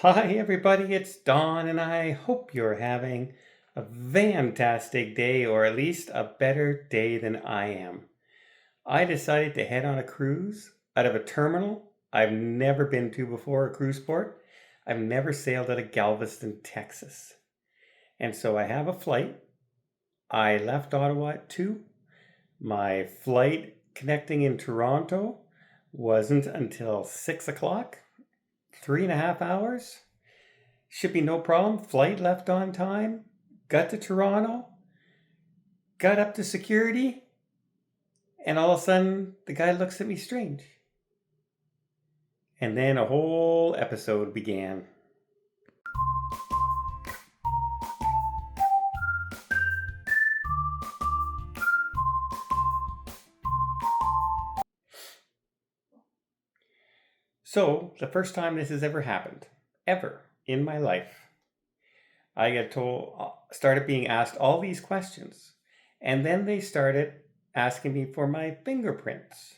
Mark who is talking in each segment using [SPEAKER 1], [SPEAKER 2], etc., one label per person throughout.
[SPEAKER 1] Hi, everybody, it's Don, and I hope you're having a fantastic day, or at least a better day than I am. I decided to head on a cruise out of a terminal I've never been to before, a cruise port. I've never sailed out of Galveston, Texas. And so I have a flight. I left Ottawa at 2. My flight connecting in Toronto wasn't until 6 o'clock, 3.5 hours. Should be no problem. Flight left on time. Got to Toronto. Got up to security. And all of a sudden, the guy looks at me strange. And then a whole episode began. So, the first time this has ever happened, ever in my life, I started being asked all these questions. And then they started asking me for my fingerprints.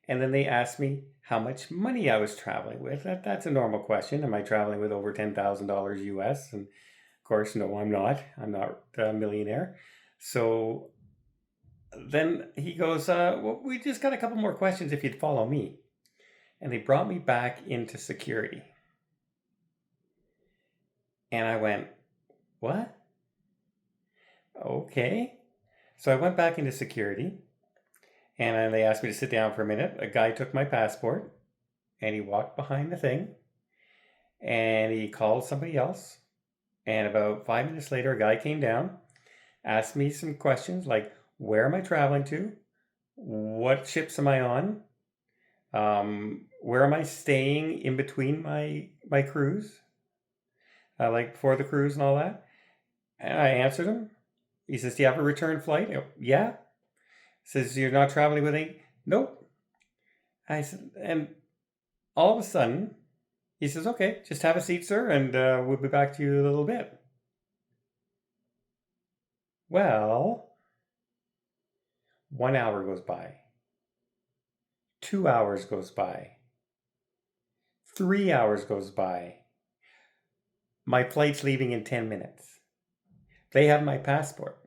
[SPEAKER 1] And then they asked me how much money I was traveling with. That's a normal question. Am I traveling with over $10,000 US? And of course, no, I'm not. I'm not a millionaire. So then he goes, well, we just got a couple more questions if you'd follow me. And they brought me back into security. And I went, what? Okay. So I went back into security. And they asked me to sit down for a minute. A guy took my passport and he walked behind the thing and he called somebody else. And about 5 minutes later, a guy came down, asked me some questions like, where am I traveling to? What ships am I on? Where am I staying in between my cruise? Like before the cruise and all that. And I answered him. He says, do you have a return flight? I go, yeah. Says, you're not traveling with any? Nope. I said, and all of a sudden, he says, okay, just have a seat, sir, and we'll be back to you in a little bit. Well, 1 hour goes by. 2 hours goes by. 3 hours goes by. My flight's leaving in 10 minutes. They have my passport.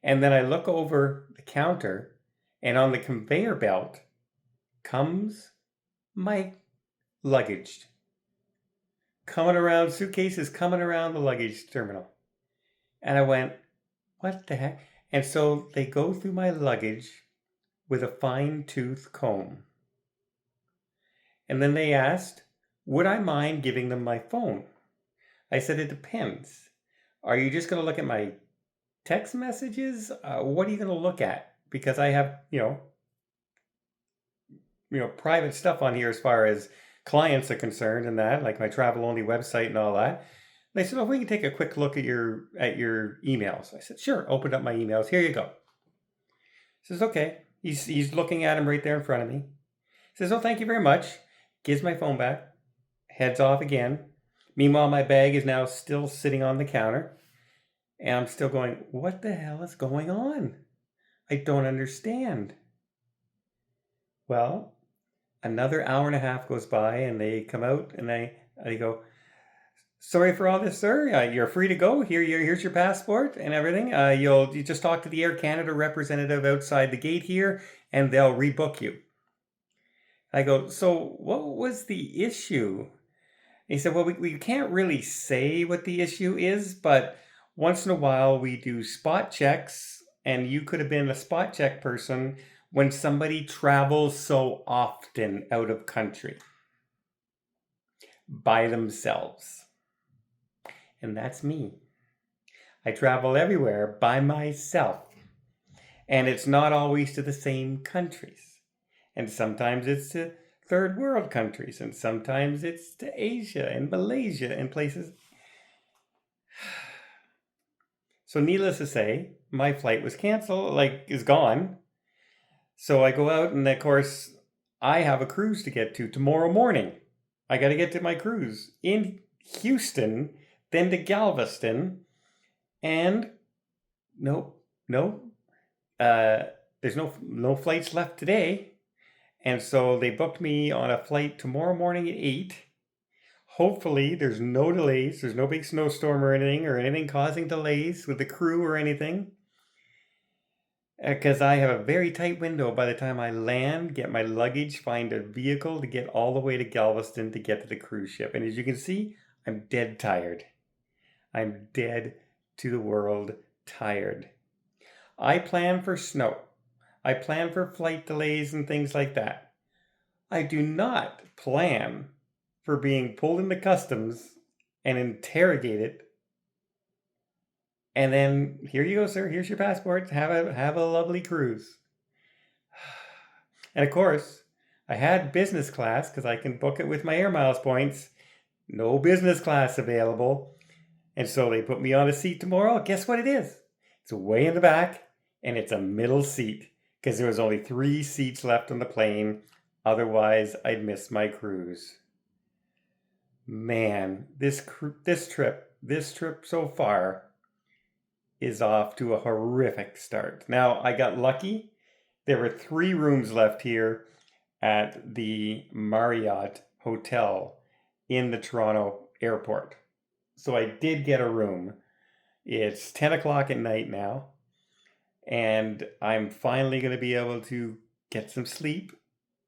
[SPEAKER 1] And then I look over the counter, and on the conveyor belt comes my luggage. Suitcases coming around the luggage terminal. And I went, what the heck? And so they go through my luggage with a fine-tooth comb. And then they asked, would I mind giving them my phone? I said, it depends. Are you just going to look at my text messages? What are you going to look at? Because I have, private stuff on here as far as clients are concerned and that, like my travel only website and all that. They said, we can take a quick look at your emails. I said, sure. Opened up my emails. Here you go. He says, okay. He's looking at him right there in front of me. He says, oh, thank you very much. Gives my phone back. Heads off again. Meanwhile, my bag is now still sitting on the counter. And I'm still going, what the hell is going on? I don't understand. Well, another hour and a half goes by and they come out and they go, sorry for all this, sir. You're free to go. Here's your passport and everything. You just talk to the Air Canada representative outside the gate here and they'll rebook you. I go, so what was the issue? He said, well, we can't really say what the issue is, but once in a while we do spot checks, and you could have been a spot check person when somebody travels so often out of country by themselves. And that's me. I travel everywhere by myself. And it's not always to the same countries. And sometimes it's to third world countries, and sometimes it's to Asia and Malaysia and places. So needless to say, my flight was canceled, is gone. So I go out and of course I have a cruise to get to tomorrow morning. I got to get to my cruise in Houston, then to Galveston, and there's no flights left today. And so they booked me on a flight tomorrow morning at 8. Hopefully there's no delays. There's no big snowstorm or anything causing delays with the crew or anything. Because I have a very tight window by the time I land, get my luggage, find a vehicle to get all the way to Galveston to get to the cruise ship. And as you can see, I'm dead tired. I'm dead to the world tired. I plan for snow. I plan for flight delays and things like that. I do not plan for being pulled into customs and interrogated. And then here you go, sir. Here's your passport. Have a lovely cruise. And of course, I had business class because I can book it with my air miles points. No business class available. And so they put me on a seat tomorrow. Guess what it is? It's way in the back and it's a middle seat because there was only 3 seats left on the plane. Otherwise, I'd miss my cruise. Man, this trip so far is off to a horrific start. Now, I got lucky. There were 3 rooms left here at the Marriott Hotel in the Toronto airport. So I did get a room. It's 10 o'clock at night now, and I'm finally going to be able to get some sleep.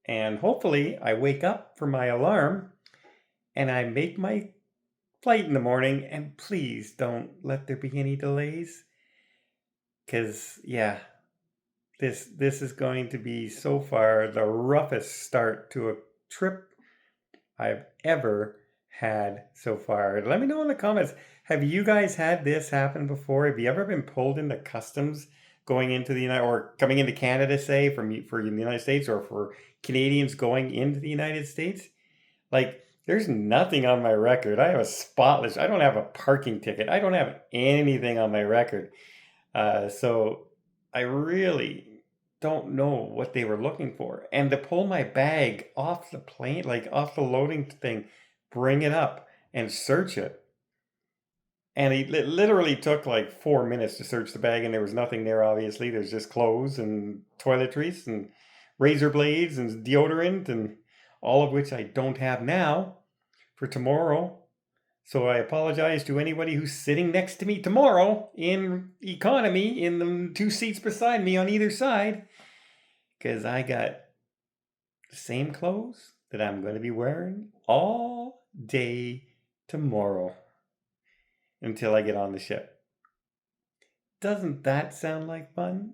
[SPEAKER 1] And hopefully I wake up for my alarm and I make my flight in the morning, and please don't let there be any delays. Because, yeah, this is going to be so far the roughest start to a trip I've ever had so far. Let me know in the comments. Have you guys had this happen before? Have you ever been pulled into customs going into the United, or coming into Canada, say, for the United States, or for Canadians going into the United States? Like, there's nothing on my record. I have a spotless, I don't have a parking ticket. I don't have anything on my record. So I really don't know what they were looking for. And to pull my bag off the plane, like off the loading thing, bring it up and search it. And it literally took like 4 minutes to search the bag, and there was nothing there, obviously. There's just clothes and toiletries and razor blades and deodorant, and all of which I don't have now for tomorrow. So I apologize to anybody who's sitting next to me tomorrow in economy in the 2 seats beside me on either side, because I got the same clothes that I'm going to be wearing all day tomorrow until I get on the ship. Doesn't that sound like fun?